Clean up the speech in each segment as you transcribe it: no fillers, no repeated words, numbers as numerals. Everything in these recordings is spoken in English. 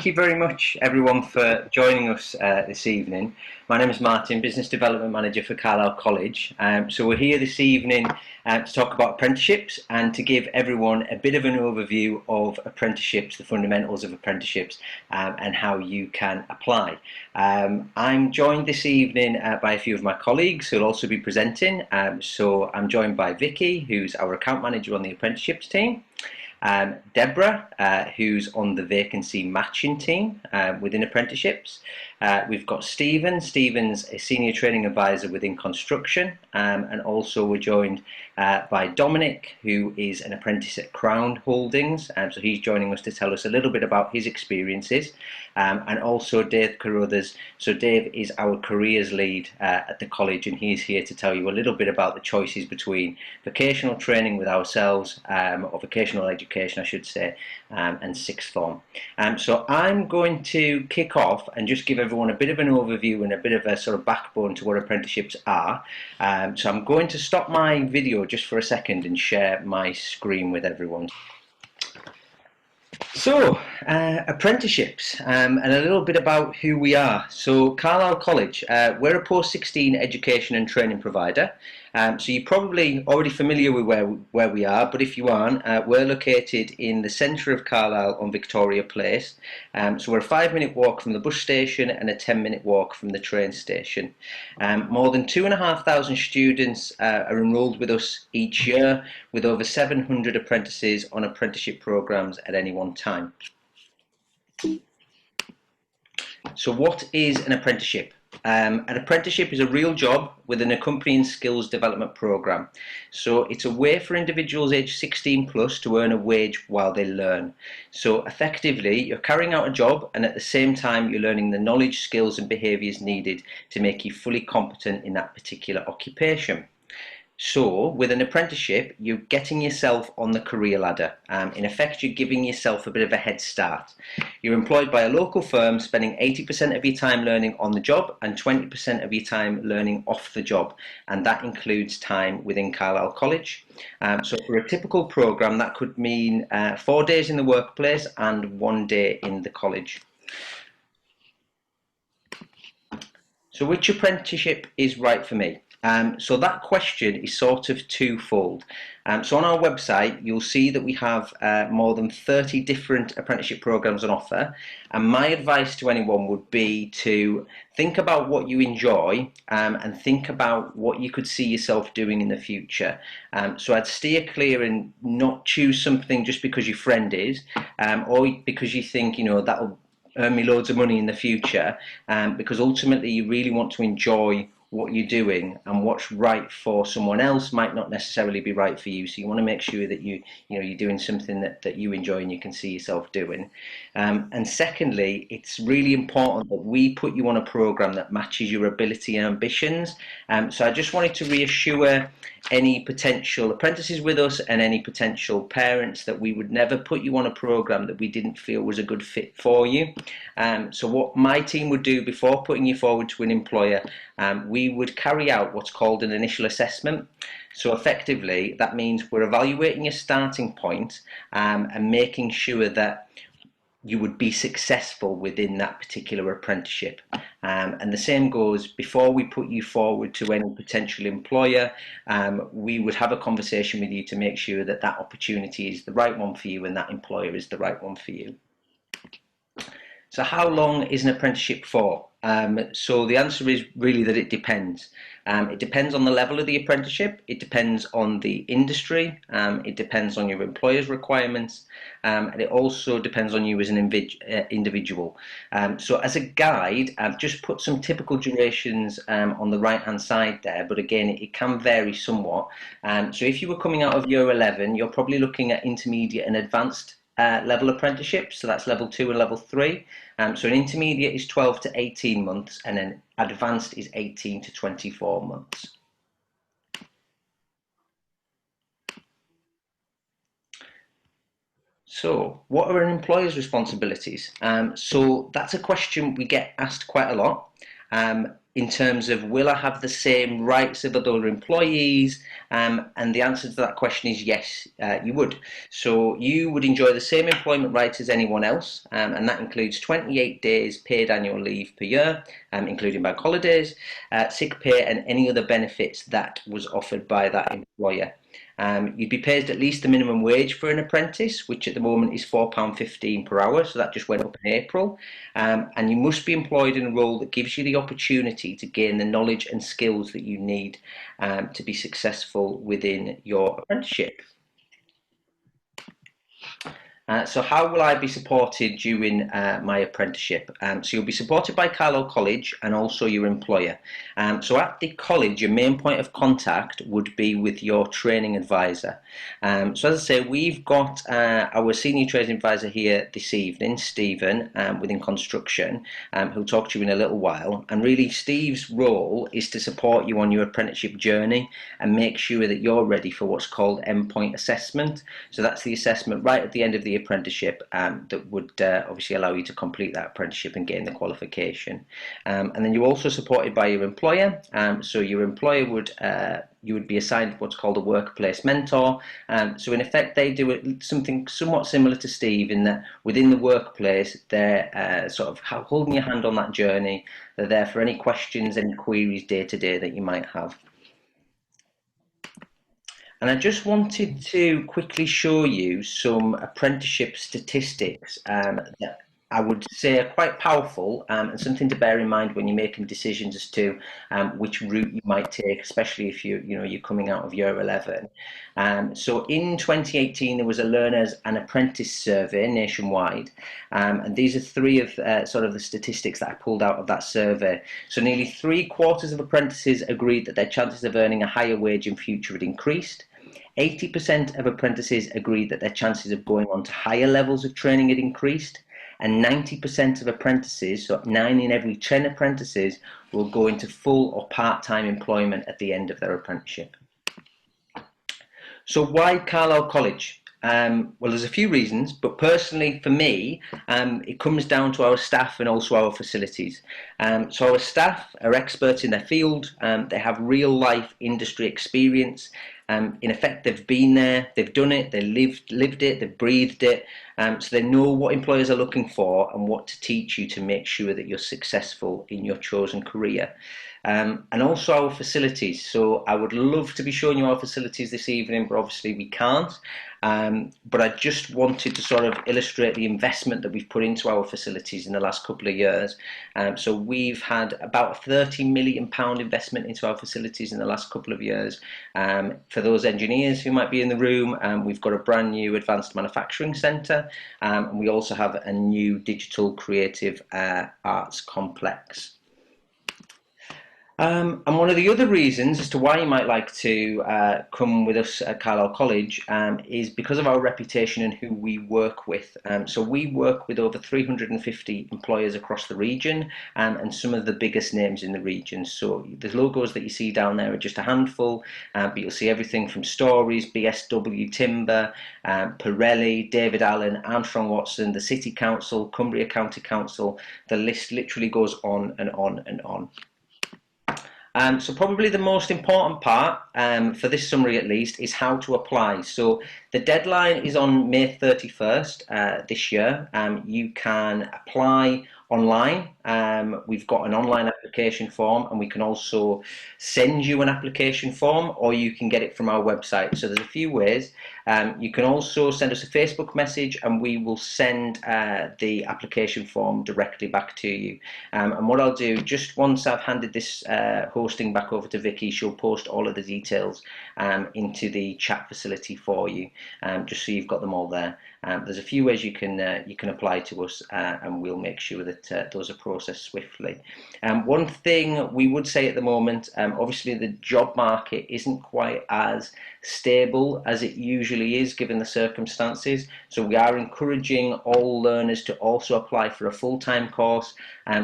thank you very much everyone for joining us this evening. My name is Martin, Business Development Manager for Carlisle College. So we're here this evening to talk about apprenticeships and to give everyone a bit of an overview of apprenticeships, the fundamentals of apprenticeships, and how you can apply. I'm joined this evening by a few of my colleagues who will also be presenting. So I'm joined by Vicky, who's our account manager on the apprenticeships team. Deborah, who's on the vacancy matching team within apprenticeships. We've got Stephen. Stephen's a senior training advisor within construction, and also we're joined by Dominic, who is an apprentice at Crown Holdings. So he's joining us to tell us a little bit about his experiences, and also Dave Carruthers. So Dave is our careers lead at the college, and he's here to tell you a little bit about the choices between vocational training with ourselves, or vocational education I should say, and sixth form. So I'm going to kick off and just give everyone a bit of an overview and a bit of a sort of backbone to what apprenticeships are. So I'm going to stop my video just for a second and share my screen with everyone. So, apprenticeships, and a little bit about who we are. So, Carlisle College, we're a post-16 education and training provider. So you're probably already familiar with where we are, but if you aren't, we're located in the centre of Carlisle on Victoria Place. So we're a 5-minute walk from the bus station and a 10-minute walk from the train station. More than 2,500 students are enrolled with us each year, with over 700 apprentices on apprenticeship programmes at any one time. So what is an apprenticeship? An apprenticeship is a real job with an accompanying skills development programme. So it's a way for individuals aged 16 plus to earn a wage while they learn. So effectively you're carrying out a job, and at the same time you're learning the knowledge, skills and behaviours needed to make you fully competent in that particular occupation. So with an apprenticeship, you're getting yourself on the career ladder. In effect, you're giving yourself a bit of a head start. You're employed by a local firm, spending 80% of your time learning on the job and 20% of your time learning off the job. And that includes time within Carlisle College. So for a typical programme, that could mean 4 days in the workplace and 1 day in the college. So which apprenticeship is right for me? So that question is sort of twofold. So on our website, you'll see that we have more than 30 different apprenticeship programs on offer. And my advice to anyone would be to think about what you enjoy, and think about what you could see yourself doing in the future. So I'd steer clear and not choose something just because your friend is, or because you think, you know, that'll earn me loads of money in the future, because ultimately you really want to enjoy what you're doing, and what's right for someone else might not necessarily be right for you. So you want to make sure that you're doing something that you enjoy and you can see yourself doing. And secondly, it's really important that we put you on a program that matches your ability and ambitions. So I just wanted to reassure any potential apprentices with us and any potential parents that we would never put you on a program that we didn't feel was a good fit for you. So what my team would do before putting you forward to an employer, we would carry out what's called an initial assessment. So effectively, that means we're evaluating your starting point, and making sure that you would be successful within that particular apprenticeship. And the same goes before we put you forward to any potential employer. We would have a conversation with you to make sure that that opportunity is the right one for you and that employer is the right one for you. So how long is an apprenticeship for? So the answer is really that it depends. It depends on the level of the apprenticeship, it depends on the industry, it depends on your employer's requirements, and it also depends on you as an individual. So as a guide, I've just put some typical durations on the right hand side there, but again it can vary somewhat. So if you were coming out of year 11, you're probably looking at intermediate and advanced level apprenticeships, so that's level 2 and level 3. So an intermediate is 12 to 18 months, and then advanced is 18 to 24 months. So what are an employer's responsibilities? So that's a question we get asked quite a lot. in terms of will I have the same rights of other employees? And the answer to that question is yes, you would. So you would enjoy the same employment rights as anyone else, and that includes 28 days paid annual leave per year, including bank holidays, sick pay, and any other benefits that was offered by that employer. You'd be paid at least the minimum wage for an apprentice, which at the moment is £4.15 per hour, so that just went up in April. And you must be employed in a role that gives you the opportunity to gain the knowledge and skills that you need to be successful within your apprenticeship. So how will I be supported during my apprenticeship? So you'll be supported by Carlisle College and also your employer. So at the college, your main point of contact would be with your training advisor. So as I say, we've got our senior training advisor here this evening, Stephen, within construction, who'll talk to you in a little while. And really, Steve's role is to support you on your apprenticeship journey and make sure that you're ready for what's called endpoint assessment. So that's the assessment right at the end of the apprenticeship that would obviously allow you to complete that apprenticeship and gain the qualification. And then you're also supported by your employer. So your employer would you would be assigned what's called a workplace mentor. So in effect, they do something somewhat similar to Steve in that within the workplace, they're sort of holding your hand on that journey. They're there for any questions, any queries day to day that you might have. And I just wanted to quickly show you some apprenticeship statistics that I would say are quite powerful and something to bear in mind when you're making decisions as to which route you might take, especially if you're coming out of year 11. So in 2018, there was a learners and apprentice survey nationwide, and these are three of sort of the statistics that I pulled out of that survey. So nearly 3/4 of apprentices agreed that their chances of earning a higher wage in future had increased. 80% of apprentices agreed that their chances of going on to higher levels of training had increased, and 90% of apprentices, so 9 in every 10 apprentices, will go into full or part-time employment at the end of their apprenticeship. So why Carlisle College? Well, there's a few reasons, but personally for me, it comes down to our staff and also our facilities. So our staff are experts in their field, they have real life industry experience. In effect, they've been there, they've done it, they lived it, they've breathed it, so they know what employers are looking for and what to teach you to make sure that you're successful in your chosen career. And also our facilities. So I would love to be showing you our facilities this evening, but obviously we can't. But I just wanted to sort of illustrate the investment that we've put into our facilities in the last couple of years. So we've had about a £30 million investment into our facilities in the last couple of years. For those engineers who might be in the room, we've got a brand new advanced manufacturing centre, and we also have a new digital creative arts complex. And one of the other reasons as to why you might like to come with us at Carlisle College is because of our reputation and who we work with. So we work with over 350 employers across the region and some of the biggest names in the region. So the logos that you see down there are just a handful, but you'll see everything from Stories, BSW Timber, Pirelli, David Allen, Armstrong Watson, the City Council, Cumbria County Council. The list literally goes on and on and on. So probably the most important part, for this summary at least, is how to apply. So the deadline is on May 31st this year. You can apply online. We've got an online application form, and we can also send you an application form, or you can get it from our website. So there's a few ways. You can also send us a Facebook message, and we will send the application form directly back to you. And what I'll do, just once I've handed this hosting back over to Vicky, she'll post all of the details into the chat facility for you, just so you've got them all there. There's a few ways you can apply to us, and we'll make sure that those are processed swiftly. One thing we would say at the moment, obviously the job market isn't quite as stable as it usually is given the circumstances, so we are encouraging all learners to also apply for a full-time course,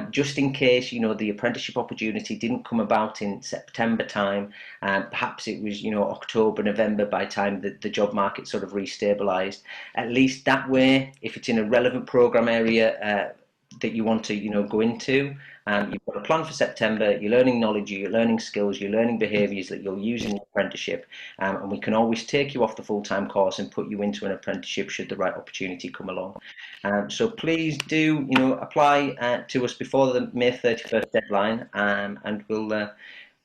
just in case the apprenticeship opportunity didn't come about in September time, perhaps it was October, November by the time the job market sort of restabilized. At least that way, if it's in a relevant program area, that you want to, go into. You've got a plan for September. You're learning knowledge, you're learning skills, you're learning behaviours that you'll use in your apprenticeship, and we can always take you off the full-time course and put you into an apprenticeship should the right opportunity come along. So please do, apply to us before the May 31st deadline, and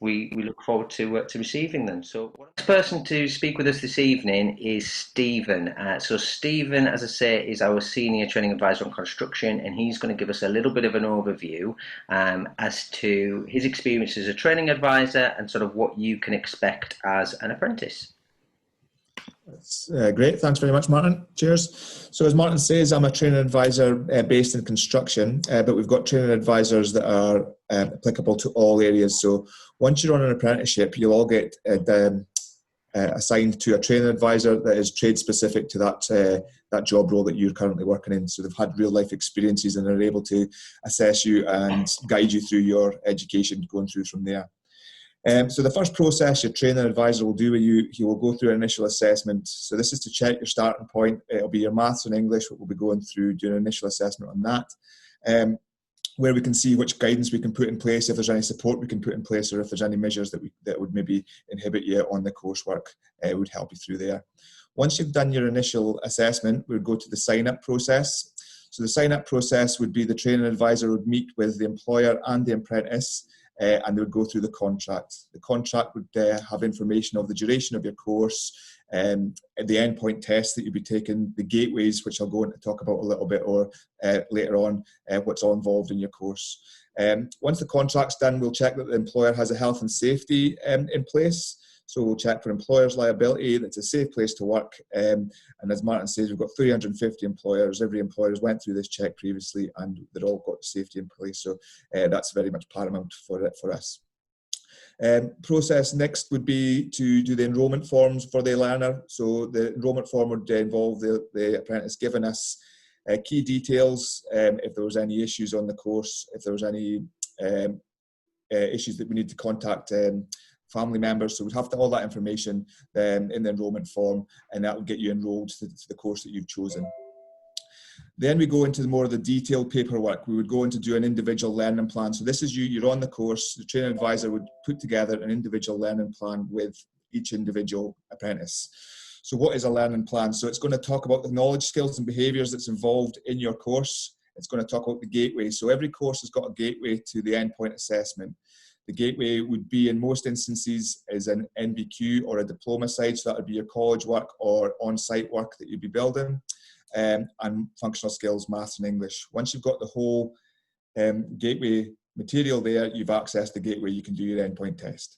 we look forward to receiving them. So the next person to speak with us this evening is Stephen. So Stephen, as I say, is our senior training advisor on construction, and he's going to give us a little bit of an overview as to his experience as a training advisor and sort of what you can expect as an apprentice. That's great. Thanks very much, Martin. Cheers. So as Martin says, I'm a training advisor based in construction, but we've got training advisors that are applicable to all areas. So once you're on an apprenticeship, you'll all get assigned to a training advisor that is trade specific to that job role that you're currently working in. So they've had real life experiences and are able to assess you and guide you through your education going through from there. So the first process your training advisor will do with you, he will go through an initial assessment. So this is to check your starting point. It'll be your maths and English, what we'll be going through, doing an initial assessment on that, where we can see which guidance we can put in place, if there's any support we can put in place, or if there's any measures that would maybe inhibit you on the coursework, it would help you through there. Once you've done your initial assessment, we would go to the sign-up process. So the sign-up process would be the training advisor would meet with the employer and the apprentice, and they would go through the contract. The contract would have information of the duration of your course, the endpoint test that you'll be taking, the gateways, which I'll go on to talk about a little bit or later on, what's all involved in your course. Once the contract's done, we'll check that the employer has a health and safety in place. So we'll check for employers' liability, that's a safe place to work. And as Martin says, we've got 350 employers. Every employer has went through this check previously and they've all got safety in place. So that's very much paramount for us. Process next would be to do the enrolment forms for the learner. So the enrolment form would involve the apprentice giving us key details, if there was any issues on the course, if there was any issues that we need to contact family members. So we'd have all that information in the enrolment form, and that will get you enrolled to the course that you've chosen. Then we go into more of the detailed paperwork. We would go into do an individual learning plan. So this is you're on the course. The training advisor would put together an individual learning plan with each individual apprentice. So what is a learning plan? So it's going to talk about the knowledge, skills and behaviours that's involved in your course. It's going to talk about the gateway. So every course has got a gateway to the endpoint assessment. The gateway would be, in most instances, is an NVQ or a diploma side, so that would be your college work or on-site work that you'd be building, and functional skills, maths and English. Once you've got the whole gateway material there, you've accessed the gateway, you can do your endpoint test.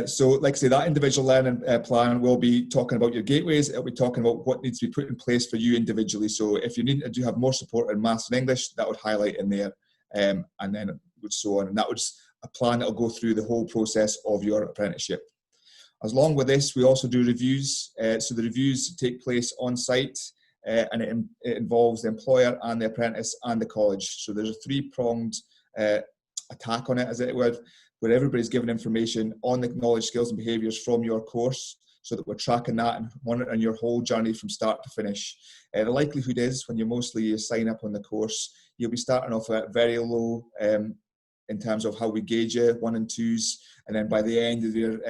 So like I say, that individual learning plan will be talking about your gateways. It'll be talking about what needs to be put in place for you individually. So if you need to have more support in maths and English, that would highlight in there, and then would so on. And that was a plan that will go through the whole process of your apprenticeship. Along with this, we also do reviews. So the reviews take place on site, and it involves the employer and the apprentice and the college. So there's a three-pronged attack on it, as it were, where everybody's given information on the knowledge, skills and behaviours from your course, so that we're tracking that and monitoring your whole journey from start to finish. The likelihood is, when you sign up on the course, you'll be starting off at very low in terms of how we gauge you, 1 and 2s, and then by the end of your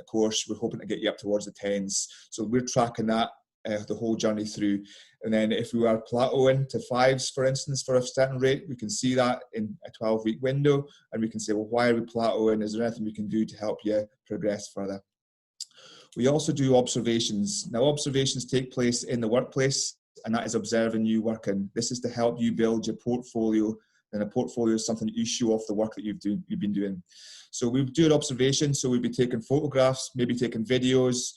course, we're hoping to get you up towards the 10s. So we're tracking that the whole journey through. And then if we are plateauing to 5s, for instance, for a certain rate, we can see that in a 12-week window, and we can say, well, why are we plateauing? Is there anything we can do to help you progress further? We also do observations. Now, observations take place in the workplace, and that is observing you working. This is to help you build your portfolio, and a portfolio is something that you show off the work that you've been doing. So we do an observation, so we'd be taking photographs, maybe taking videos,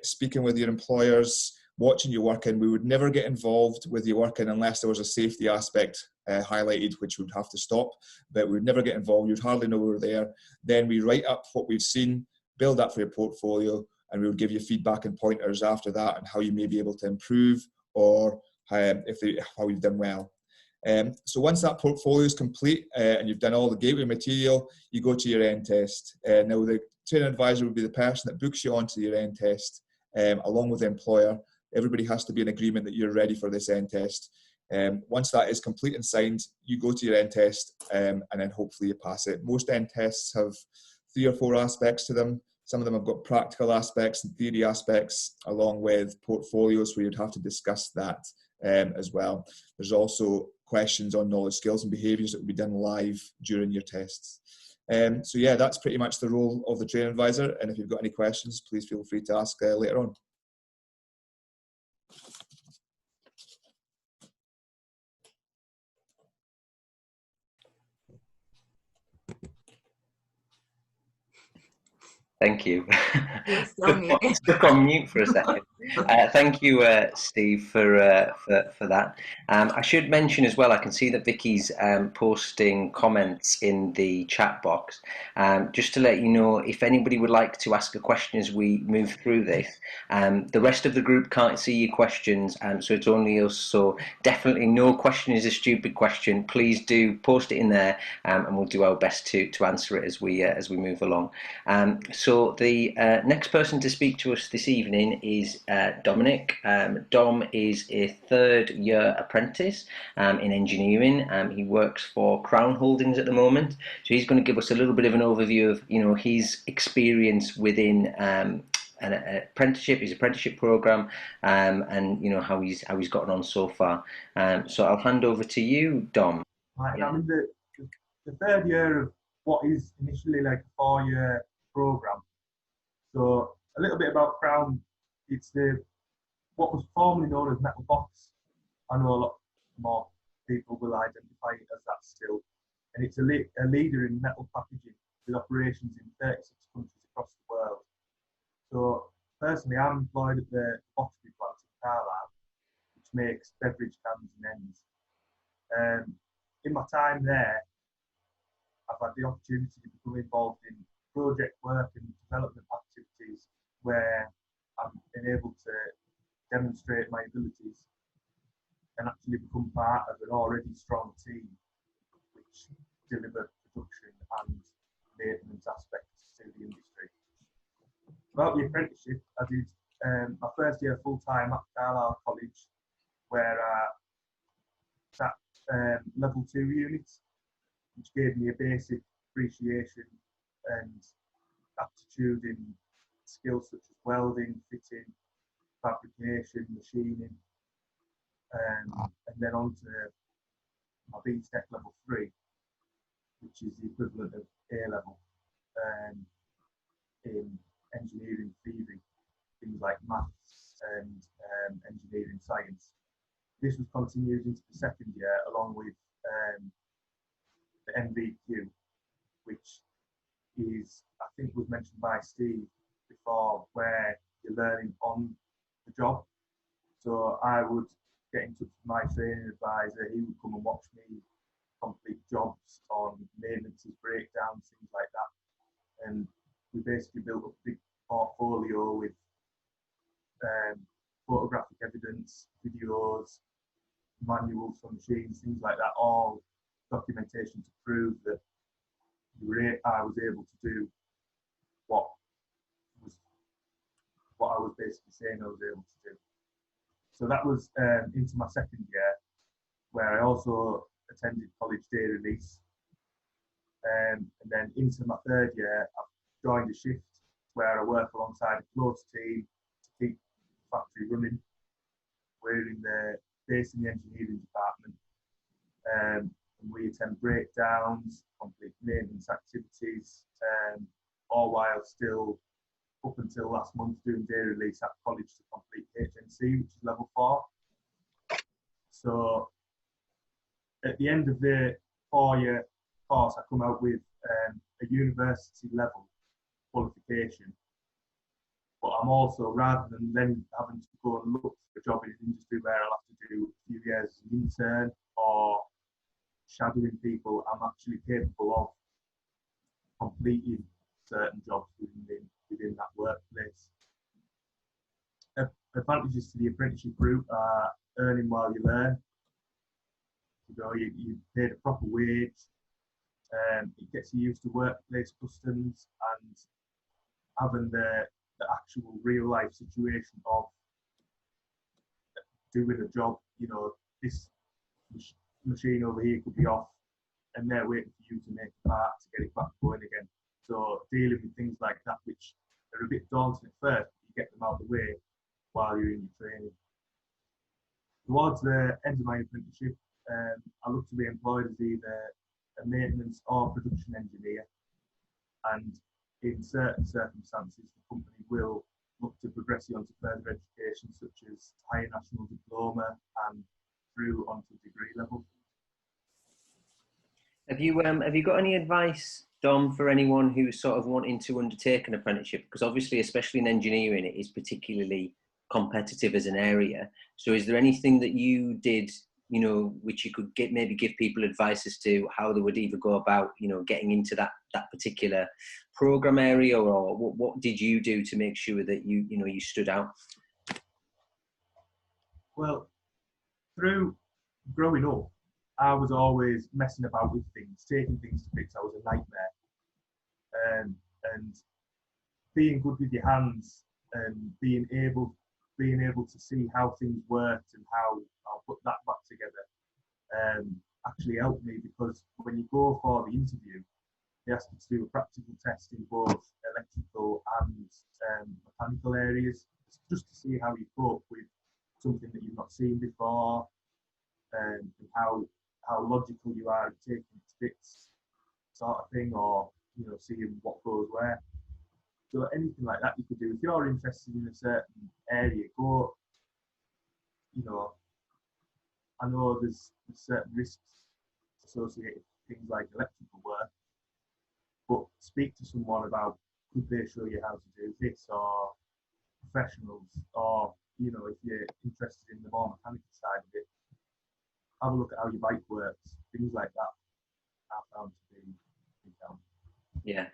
speaking with your employers, watching you working. We would never get involved with you working unless there was a safety aspect highlighted, which would have to stop, but we would never get involved. You'd hardly know we were there. Then we write up what we've seen, build that for your portfolio, and we would give you feedback and pointers after that on how you may be able to improve, or how you've done well. So once that portfolio is complete and you've done all the gateway material, you go to your end test. Now the training advisor would be the person that books you onto your end test, along with the employer. Everybody has to be in agreement that you're ready for this end test. Once that is complete and signed, you go to your end test, and then hopefully you pass it. Most end tests have 3 or 4 aspects to them. Some of them have got practical aspects and theory aspects, along with portfolios where you'd have to discuss that as well. There's also questions on knowledge, skills and behaviours that will be done live during your tests. So yeah, that's pretty much the role of the training advisor. And if you've got any questions, please feel free to ask later on. Thank you. Yes, on mute. Stuck on mute for a second. Thank you, Steve, for that. I should mention as well, I can see that Vicky's posting comments in the chat box. Just to let you know, if anybody would like to ask a question as we move through this, the rest of the group can't see your questions, so it's only us. So definitely no question is a stupid question. Please do post it in there, and we'll do our best to answer it as we move along. So the next person to speak to us this evening is Dominic. Dom is a 3rd year apprentice in engineering. He works for Crown Holdings at the moment, so he's going to give us a little bit of an overview of his experience within an apprenticeship program, and how he's gotten on so far. So I'll hand over to you, Dom. Right, I'm in the 3rd year of what is initially like a 4-year program. So a little bit about Crown. It's what was formerly known as Metal Box. I know a lot more people will identify it as that still. And it's a leader in metal packaging with operations in 36 countries across the world. So personally, I'm employed at the boxery plant in Carlisle, which makes beverage cans and ends. In my time there, I've had the opportunity to become involved in project work and development activities where I've been able to demonstrate my abilities and actually become part of an already strong team which deliver production and maintenance aspects to the industry. About the apprenticeship, I did my 1st year full-time at Carlisle College, where I sat level 2 units, which gave me a basic appreciation and aptitude in skills such as welding, fitting, fabrication, machining, and then on to my BTEC level 3, which is the equivalent of A level in engineering theory, things like maths and engineering science. This was continued into the 2nd year along with the NVQ, which is, I think was mentioned by Steve before, where you're learning on the job. So I would get in touch with my training advisor. He would come and watch me complete jobs on maintenances, breakdowns, things like that. And we basically built up a big portfolio with photographic evidence, videos, manuals for machines, things like that, all documentation to prove that I was able to do what I was basically saying I was able to do. So that was into my 2nd year, where I also attended college day release. And then into my 3rd year, I joined a shift where I work alongside a close team to keep the factory running. We're based in the engineering department. And we attend breakdowns, complete maintenance activities, all while still, up until last month, doing day release at college to complete HNC, which is level 4. So at the end of the 4-year course, I come out with a university level qualification. But I'm also, rather than then having to go and look for a job in an industry where I'll have to do a few years as an intern or shadowing people, I'm actually capable of completing certain jobs within that workplace. Advantages to the apprenticeship route are earning while you learn. You paid a proper wage. It gets you used to workplace customs and having the actual real life situation of doing a job. This machine over here could be off, and they're waiting for you to make a part to get it back going again. So dealing with things like that, which are a bit daunting at first, you get them out of the way while you're in your training. Towards the end of my apprenticeship, I looked to be employed as either a maintenance or production engineer, and in certain circumstances, the company will look to progress you onto further education, such as higher national diploma and through onto degree level. Have you got any advice, Dom, for anyone who's sort of wanting to undertake an apprenticeship? Because obviously, especially in engineering, it is particularly competitive as an area. So is there anything that you did, you know, which you could maybe give people advice as to how they would either go about, you know, getting into that particular program area, or what did you do to make sure that you stood out? Well, through growing up, I was always messing about with things, taking things to bits. I was a nightmare. And being good with your hands and being able to see how things worked and how I'll put that back together actually helped me, because when you go for the interview, they ask you to do a practical test in both electrical and mechanical areas, just to see how you cope with something that you've not seen before, and how logical you are taking it to bits, sort of thing, or seeing what goes where. So anything like that you could do. If you're interested in a certain area, go. I know there's certain risks associated with things like electrical work, but speak to someone about, could they show you how to do this, or professionals, or if you're interested in the more mechanical side of it, have a look at how your bike works, things like that. I found to be helpful. Yeah.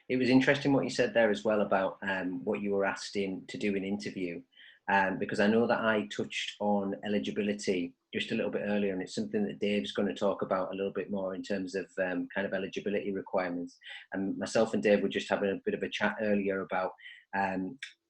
It was interesting what you said there as well about what you were asked to do in interview, because I know that I touched on eligibility just a little bit earlier, and it's something that Dave's going to talk about a little bit more in terms of kind of eligibility requirements. And myself and Dave were just having a bit of a chat earlier about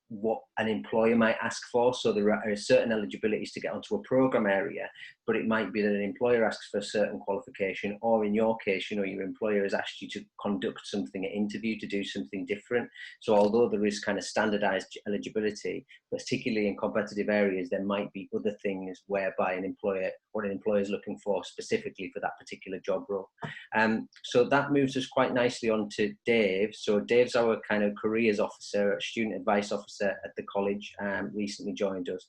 what an employer might ask for. So there are certain eligibilities to get onto a program area, but it might be that an employer asks for a certain qualification, or in your case, your employer has asked you to conduct something at interview, to do something different. So although there is kind of standardized eligibility, particularly in competitive areas, there might be other things whereby what an employer is looking for specifically for that particular job role. So that moves us quite nicely on to Dave. So Dave's our kind of careers officer, student advice officer at the college, recently joined us.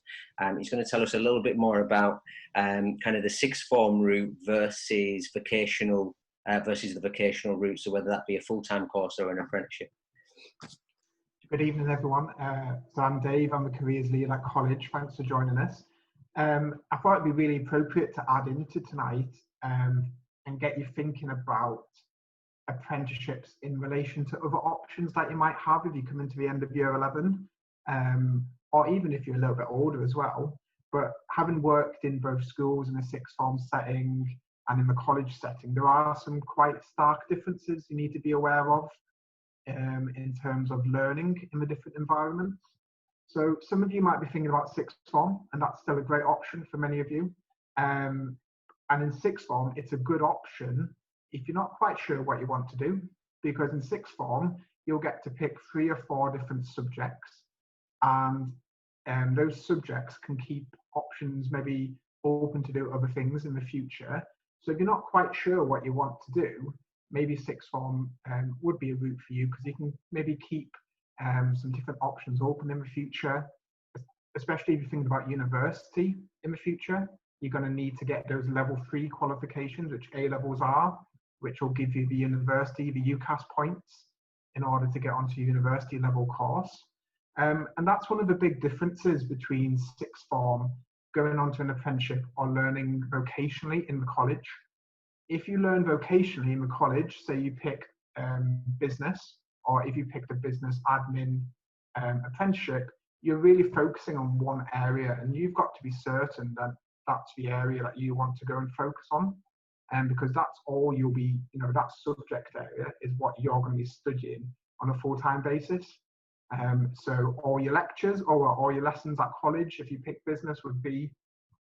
He's going to tell us a little bit more about kind of the sixth form route versus the vocational route. So whether that be a full-time course or an apprenticeship. Good evening, everyone. So I'm Dave. I'm the careers lead at college. Thanks for joining us. I thought it'd be really appropriate to add into tonight and get you thinking about apprenticeships in relation to other options that you might have if you come into the end of year 11, or even if you're a little bit older as well. But having worked in both schools in a sixth form setting and in the college setting, there are some quite stark differences you need to be aware of in terms of learning in the different environments. So some of you might be thinking about sixth form, and that's still a great option for many of you. And in sixth form, it's a good option if you're not quite sure what you want to do, because in sixth form, you'll get to pick 3 or 4 different subjects, and those subjects can keep options maybe open to do other things in the future. So if you're not quite sure what you want to do, maybe sixth form would be a route for you, because you can maybe keep some different options open in the future, especially if you think about university in the future. You're going to need to get those level 3 qualifications, which A-levels are, which will give you the university, the UCAS points, in order to get onto a university level course. And that's one of the big differences between sixth form, going on to an apprenticeship, or learning vocationally in the college. If you learn vocationally in the college, say you pick business, or if you pick the business admin apprenticeship, you're really focusing on one area, and you've got to be certain that that's the area that you want to go and focus on. And because that's all you'll be, that subject area is what you're going to be studying on a full-time basis. So all your lectures or all your lessons at college, if you pick business, would be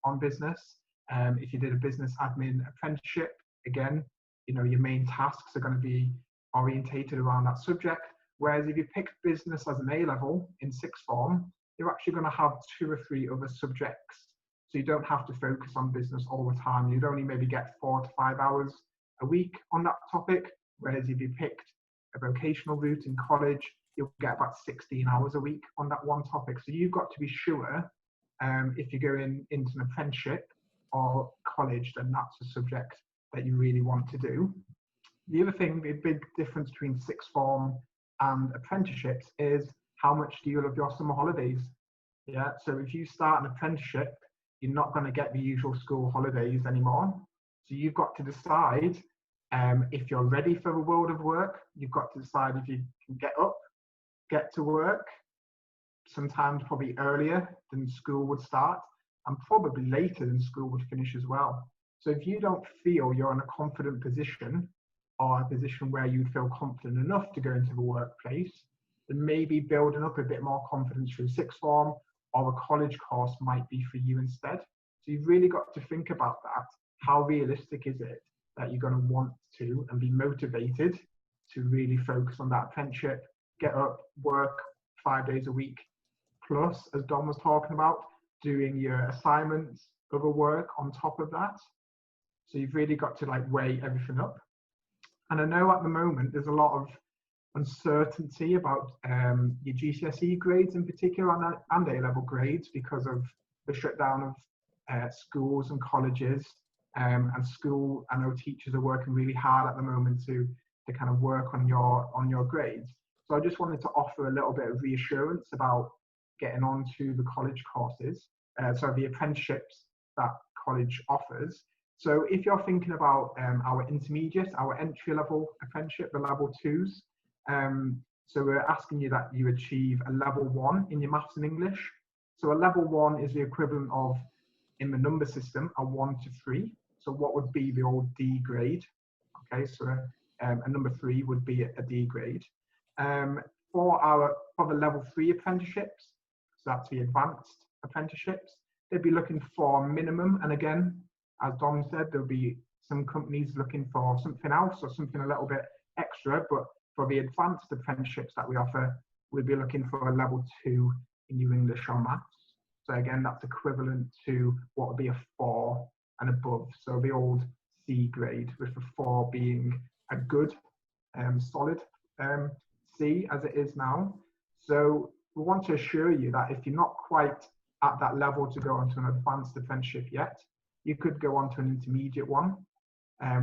on business. If you did a business admin apprenticeship, again, your main tasks are going to be orientated around that subject. Whereas if you pick business as an A-level in sixth form, you're actually going to have 2 or 3 other subjects. So you don't have to focus on business all the time. You'd only maybe get 4 to 5 hours a week on that topic. Whereas if you picked a vocational route in college, you'll get about 16 hours a week on that one topic. So you've got to be sure if you go into an apprenticeship or college, then that's a subject that you really want to do. The other thing, the big difference between sixth form and apprenticeships is how much do you love your summer holidays? Yeah, so if you start an apprenticeship, you're not going to get the usual school holidays anymore. So you've got to decide if you're ready for the world of work. You've got to decide if you can get up, get to work, sometimes probably earlier than school would start, and probably later than school would finish as well. So if you don't feel you're in a confident position, or a position where you'd feel confident enough to go into the workplace, then maybe building up a bit more confidence through sixth form or a college course might be for you instead. So you've really got to think about that. How realistic is it that you're going to want to and be motivated to really focus on that apprenticeship, get up, work 5 days a week, plus, as Don was talking about, doing your assignments, other work on top of that. So you've really got to weigh everything up. And I know at the moment there's a lot of uncertainty about your GCSE grades in particular and A-level grades because of the shutdown of schools and colleges. And I know teachers are working really hard at the moment to kind of work on your grades. So I just wanted to offer a little bit of reassurance about getting onto the college courses, so the apprenticeships that college offers. So if you're thinking about our intermediate, our entry-level apprenticeship, the level 2s, so we're asking you that you achieve a level 1 in your maths and English. So a level 1 is the equivalent of, in the number system, a 1 to 3. So what would be the old D grade? Okay, so a number 3 would be a D grade. For the level 3 apprenticeships, so that's the advanced apprenticeships, they'd be looking for minimum, and again, as Dom said, there'll be some companies looking for something else or something a little bit extra, but for the advanced apprenticeships that we offer, we'd be looking for a level 2 in your English or maths. So again, that's equivalent to what would be a 4 and above. So the old C grade, with the 4 being a good, solid C as it is now. So we want to assure you that if you're not quite at that level to go onto an advanced apprenticeship yet, you could go on to an intermediate one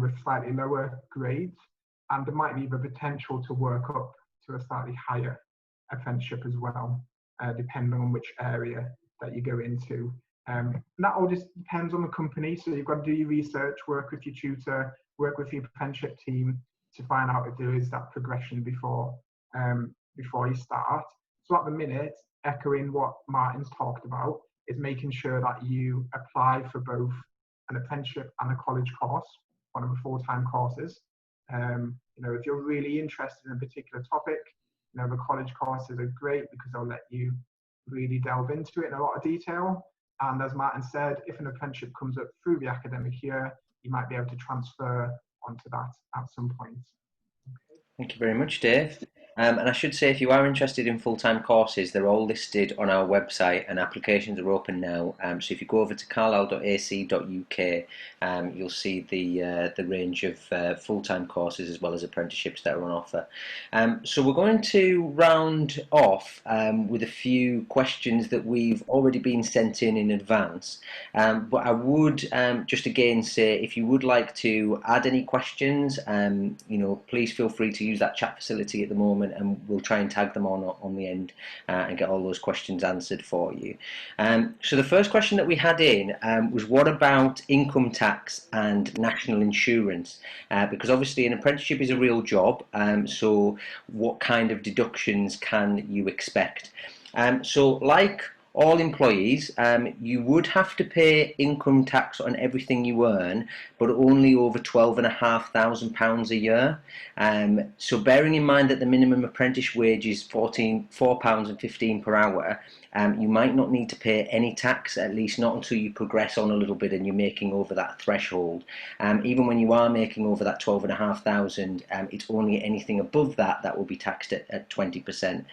with slightly lower grades, and there might be the potential to work up to a slightly higher apprenticeship as well, depending on which area that you go into. And that all just depends on the company, so you've got to do your research, work with your tutor, work with your apprenticeship team to find out if there is that progression before you start. So at the minute, echoing what Martin's talked about, is making sure that you apply for both an apprenticeship and a college course, one of the full-time courses. If you're really interested in a particular topic, the college courses are great because they'll let you really delve into it in a lot of detail. And as Martin said, if an apprenticeship comes up through the academic year, you might be able to transfer onto that at some point. Thank you very much, Dave. And I should say, if you are interested in full-time courses, they're all listed on our website and applications are open now. So if you go over to carlisle.ac.uk, you'll see the range of full-time courses as well as apprenticeships that are on offer. So we're going to round off with a few questions that we've already been sent in advance. But I would just again say, if you would like to add any questions, please feel free to use that chat facility at the moment, and we'll try and tag them on the end and get all those questions answered for you. So the first question that we had in was, what about income tax and national insurance? Because obviously an apprenticeship is a real job, so what kind of deductions can you expect? So like all employees, you would have to pay income tax on everything you earn, but only over £12,500 a year. So bearing in mind that the minimum apprentice wage is £4.15 per hour, you might not need to pay any tax, at least not until you progress on a little bit and you're making over that threshold. Even when you are making over that 12,500, it's only anything above that will be taxed at 20%.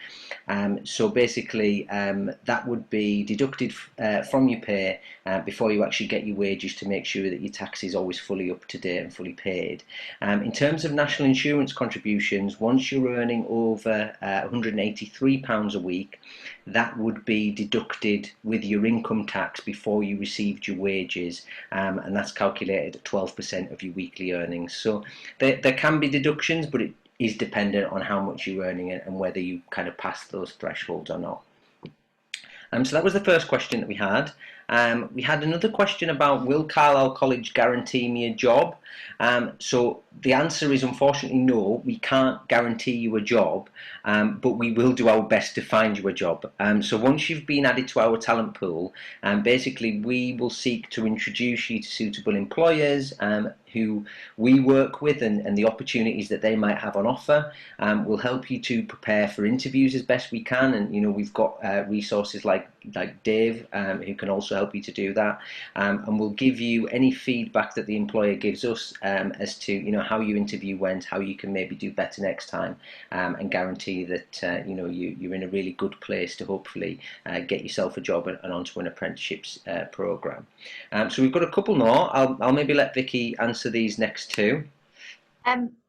So basically, that would be deducted from your pay before you actually get your wages, to make sure that your tax is always fully up to date and fully paid. In terms of national insurance contributions, once you're earning over £183 a week, that would be deducted with your income tax before you received your wages, and that's calculated at 12% of your weekly earnings. So there can be deductions, but it is dependent on how much you're earning and whether you kind of pass those thresholds or not. So that was the first question that we had. We had another question about, will Carlisle College guarantee me a job? So the answer is, unfortunately, no, we can't guarantee you a job, but we will do our best to find you a job. So once you've been added to our talent pool, basically we will seek to introduce you to suitable employers who we work with, and the opportunities that they might have on offer. We'll help you to prepare for interviews as best we can, and we've got resources like Dave who can also help you to do that, and we'll give you any feedback that the employer gives us as to how your interview went, how you can maybe do better next time, and guarantee that you're in a really good place to hopefully get yourself a job and onto an apprenticeships program. So we've got a couple more. I'll maybe let Vicky answer these next two.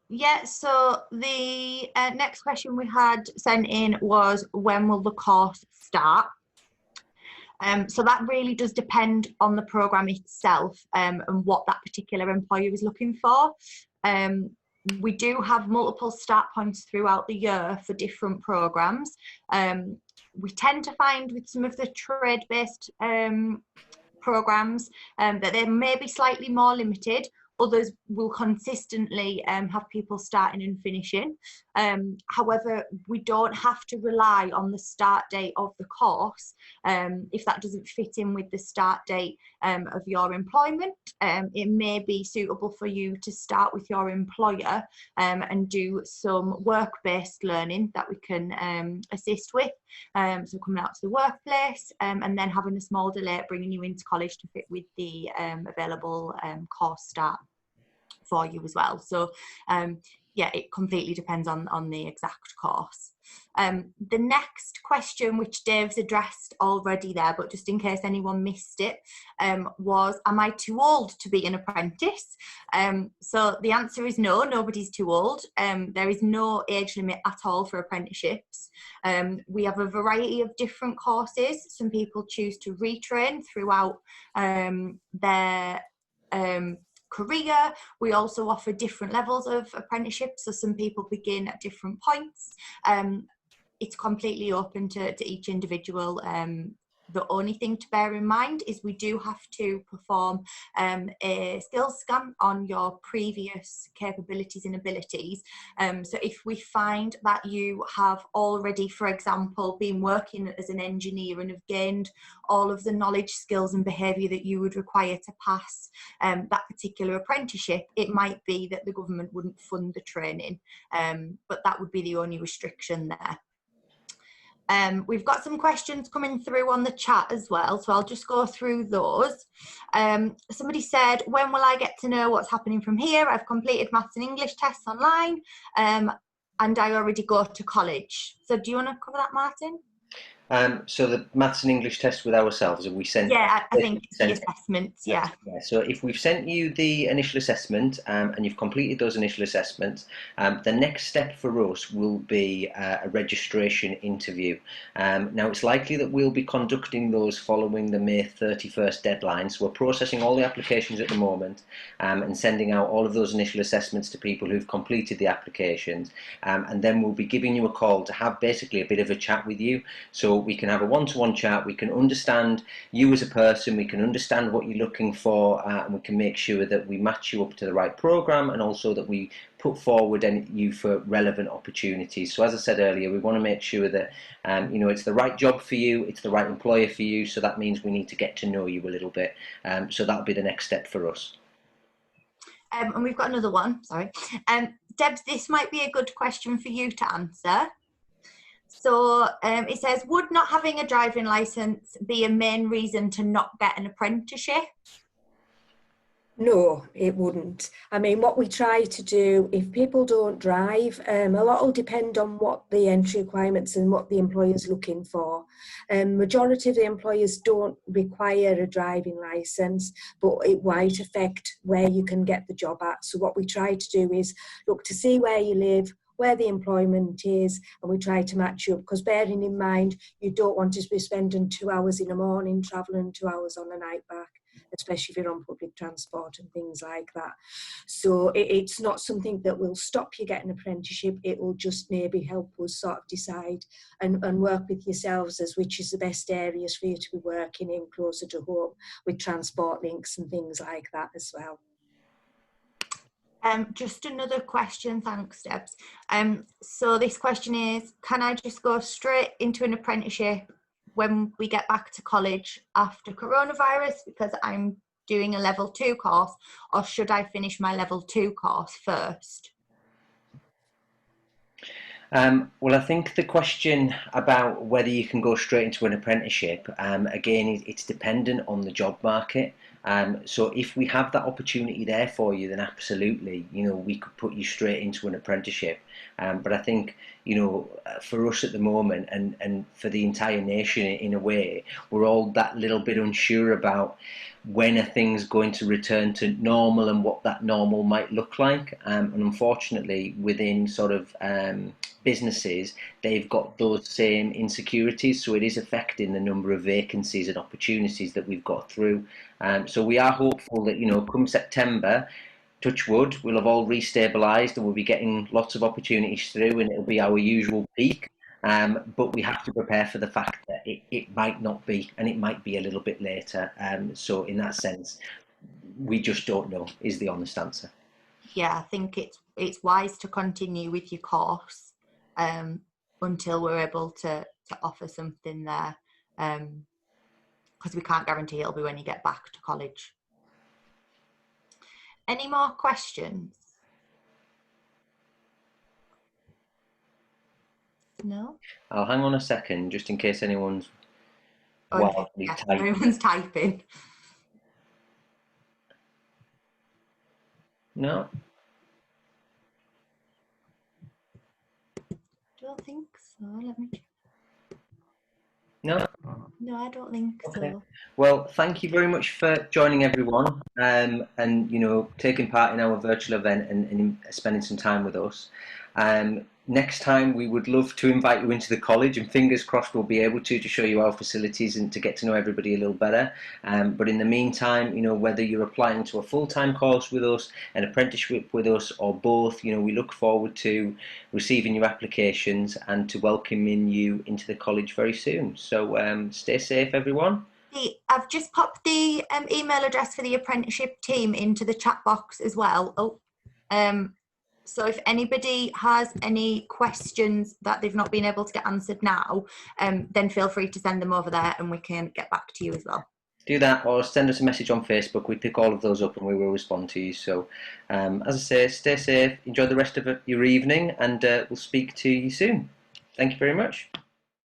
Yeah, so the next question we had sent in was, when will the course start? So that really does depend on the programme itself and what that particular employer is looking for. We do have multiple start points throughout the year for different programmes. We tend to find with some of the trade-based programmes that they may be slightly more limited. Others will consistently have people starting and finishing. However, we don't have to rely on the start date of the course if that doesn't fit in with the start date of your employment. It may be suitable for you to start with your employer and do some work-based learning that we can assist with. So coming out to the workplace and then having a small delay bringing you into college to fit with the available course start for you as well. So yeah, it completely depends on the exact course. The next question, which Dave's addressed already there, but just in case anyone missed it, was, am I too old to be an apprentice? So the answer is no, nobody's too old. There is no age limit at all for apprenticeships. We have a variety of different courses. Some people choose to retrain throughout their career. We also offer different levels of apprenticeship, so some people begin at different points. It's completely open to each individual. The only thing to bear in mind is we do have to perform a skills scan on your previous capabilities and abilities. So if we find that you have already, for example, been working as an engineer and have gained all of the knowledge, skills and behaviour that you would require to pass that particular apprenticeship, it might be that the government wouldn't fund the training, but that would be the only restriction there. We've got some questions coming through on the chat as well, so I'll just go through those. Somebody said, when will I get to know what's happening from here? I've completed maths and English tests online and I already go to college. So do you want to cover that, Martin? So the maths and English test with ourselves, have we sent? Yeah, I think it's the assessments, yeah. So if we've sent you the initial assessment and you've completed those initial assessments, the next step for us will be a registration interview. Now it's likely that we'll be conducting those following the May 31st deadline. So we're processing all the applications at the moment and sending out all of those initial assessments to people who've completed the applications. And then we'll be giving you a call to have basically a bit of a chat with you. So we can have a one-to-one chat, we can understand you as a person, we can understand what you're looking for, and we can make sure that we match you up to the right program, and also that we put forward you for relevant opportunities. So as I said earlier, we want to make sure that it's the right job for you, it's the right employer for you, so that means we need to get to know you a little bit. So that'll be the next step for us. And we've got another one, sorry. Debs, this might be a good question for you to answer. So it says, would not having a driving licence be a main reason to not get an apprenticeship? No, it wouldn't. I mean, what we try to do, if people don't drive, a lot will depend on what the entry requirements and what the employer's looking for. Majority of the employers don't require a driving licence, but it might affect where you can get the job at. So what we try to do is look to see where you live, where the employment is, and we try to match you up, because bearing in mind, you don't want to be spending 2 hours in the morning travelling, 2 hours on the night back, especially if you're on public transport and things like that. So it's not something that will stop you getting an apprenticeship. It will just maybe help us sort of decide and work with yourselves as which is the best areas for you to be working in closer to home, with transport links and things like that as well. Just another question, thanks Debs. So this question is, can I just go straight into an apprenticeship when we get back to college after coronavirus, because I'm doing a level 2 course, or should I finish my level 2 course first? Well, I think the question about whether you can go straight into an apprenticeship, again, it's dependent on the job market. So if we have that opportunity there for you, then absolutely, we could put you straight into an apprenticeship. But I think, for us at the moment, and for the entire nation in a way, we're all that little bit unsure about when are things going to return to normal and what that normal might look like. And unfortunately, within sort of businesses, they've got those same insecurities. So it is affecting the number of vacancies and opportunities that we've got through. So we are hopeful that, come September, touch wood, we'll have all restabilised and we'll be getting lots of opportunities through, and it'll be our usual peak. But we have to prepare for the fact that it might not be, and it might be a little bit later. So in that sense, we just don't know, is the honest answer. Yeah, I think it's wise to continue with your course until we're able to offer something there, because we can't guarantee it'll be when you get back to college. Any more questions? No? I'll hang on a second, just in case anyone's wildly typing. Everyone's typing. No? Don't think so. Let me check. No? No, I don't think so. Well, thank you very much for joining, everyone, and taking part in our virtual event and spending some time with us. Next time, we would love to invite you into the college, and fingers crossed we'll be able to show you our facilities and to get to know everybody a little better. But in the meantime, whether you're applying to a full-time course with us, an apprenticeship with us, or both, we look forward to receiving your applications and to welcoming you into the college very soon. So stay safe, everyone. I've just popped the email address for the apprenticeship team into the chat box as well. So if anybody has any questions that they've not been able to get answered now, then feel free to send them over there and we can get back to you as well. Do that, or send us a message on Facebook. We pick all of those up and we will respond to you. So as I say, stay safe, enjoy the rest of your evening, and we'll speak to you soon. Thank you very much.